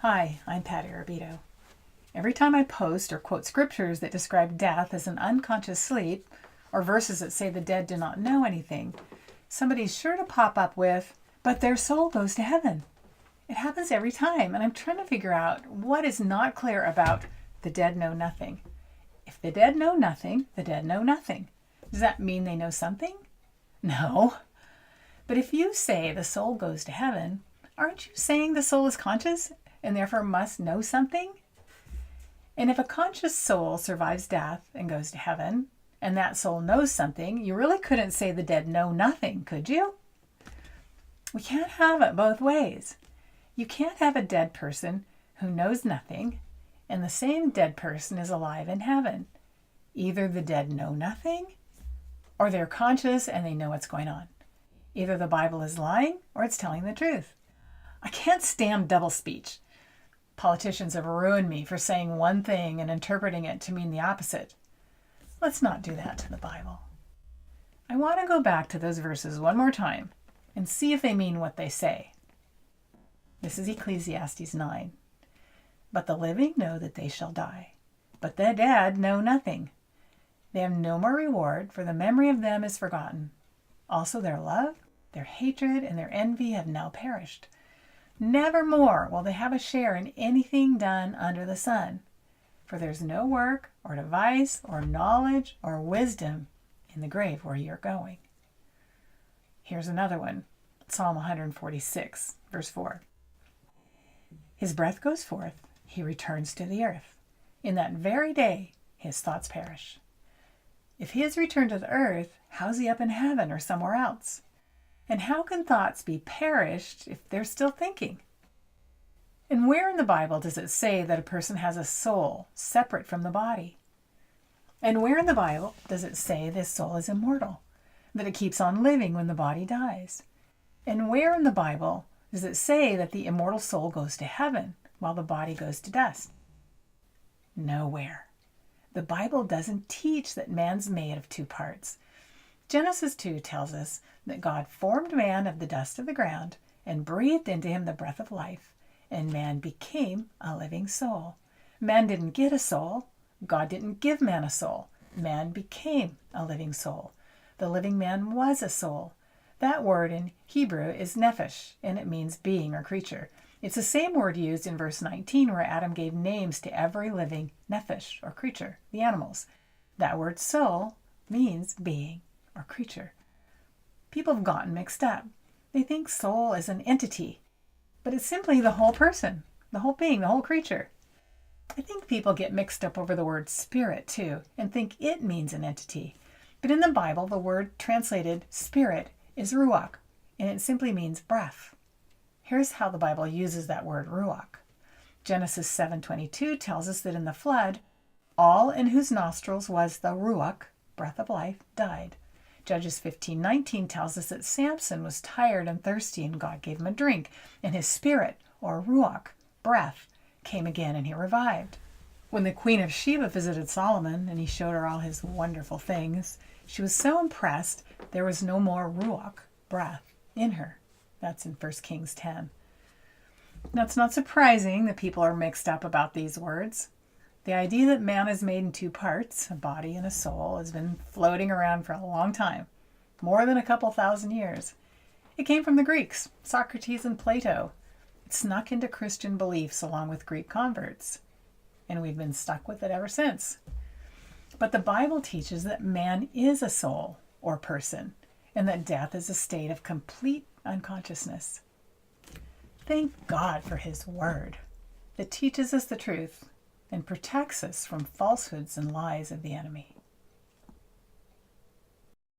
Hi, I'm Pat Arrabito. Every time I post or quote scriptures that describe death as an unconscious sleep, or verses that say the dead do not know anything, somebody's sure to pop up with, but their soul goes to heaven. It happens every time, and I'm trying to figure out what is not clear about the dead know nothing. If the dead know nothing, the dead know nothing. Does that mean they know something? No. But if you say the soul goes to heaven, aren't you saying the soul is conscious and therefore must know something? And if a conscious soul survives death and goes to heaven, and that soul knows something, you really couldn't say the dead know nothing, could you? We can't have it both ways. You can't have a dead person who knows nothing, and the same dead person is alive in heaven. Either the dead know nothing, or they're conscious and they know what's going on. Either the Bible is lying, or it's telling the truth. I can't stand double speech. Politicians have ruined me for saying one thing and interpreting it to mean the opposite. Let's not do that to the Bible. I want to go back to those verses one more time and see if they mean what they say. This is Ecclesiastes 9. But the living know that they shall die, but the dead know nothing. They have no more reward, for the memory of them is forgotten. Also their love, their hatred, and their envy have now perished. Never more will they have a share in anything done under the sun. For there's no work, or device, or knowledge, or wisdom in the grave where you're going. Here's another one. Psalm 146, verse 4. His breath goes forth, he returns to the earth. In that very day, his thoughts perish. If he has returned to the earth, how's he up in heaven or somewhere else? And how can thoughts be perished if they're still thinking? And where in the Bible does it say that a person has a soul separate from the body? And where in the Bible does it say this soul is immortal, that it keeps on living when the body dies? And where in the Bible does it say that the immortal soul goes to heaven while the body goes to dust? Nowhere. The Bible doesn't teach that man's made of two parts. Genesis 2 tells us that God formed man of the dust of the ground and breathed into him the breath of life, and man became a living soul. Man didn't get a soul. God didn't give man a soul. Man became a living soul. The living man was a soul. That word in Hebrew is nephesh, and it means being or creature. It's the same word used in verse 19 where Adam gave names to every living nephesh or creature, the animals. That word soul means being or creature. People have gotten mixed up. They think soul is an entity, but it's simply the whole person, the whole being, the whole creature. I think people get mixed up over the word spirit too and think it means an entity. But in the Bible, the word translated spirit is ruach, and it simply means breath. Here's how the Bible uses that word ruach. Genesis 7:22 tells us that in the flood, all in whose nostrils was the ruach, breath of life, died. Judges 15:19 tells us that Samson was tired and thirsty, and God gave him a drink, and his spirit, or ruach, breath, came again, and he revived. When the Queen of Sheba visited Solomon, and he showed her all his wonderful things, she was so impressed there was no more ruach, breath, in her. That's in 1 Kings 10. Now, it's not surprising that people are mixed up about these words. The idea that man is made in two parts, a body and a soul, has been floating around for a long time, more than a couple thousand years. It came from the Greeks, Socrates and Plato. It snuck into Christian beliefs along with Greek converts, and we've been stuck with it ever since. But the Bible teaches that man is a soul or person, and that death is a state of complete unconsciousness. Thank God for his word that teaches us the truth and protects us from falsehoods and lies of the enemy.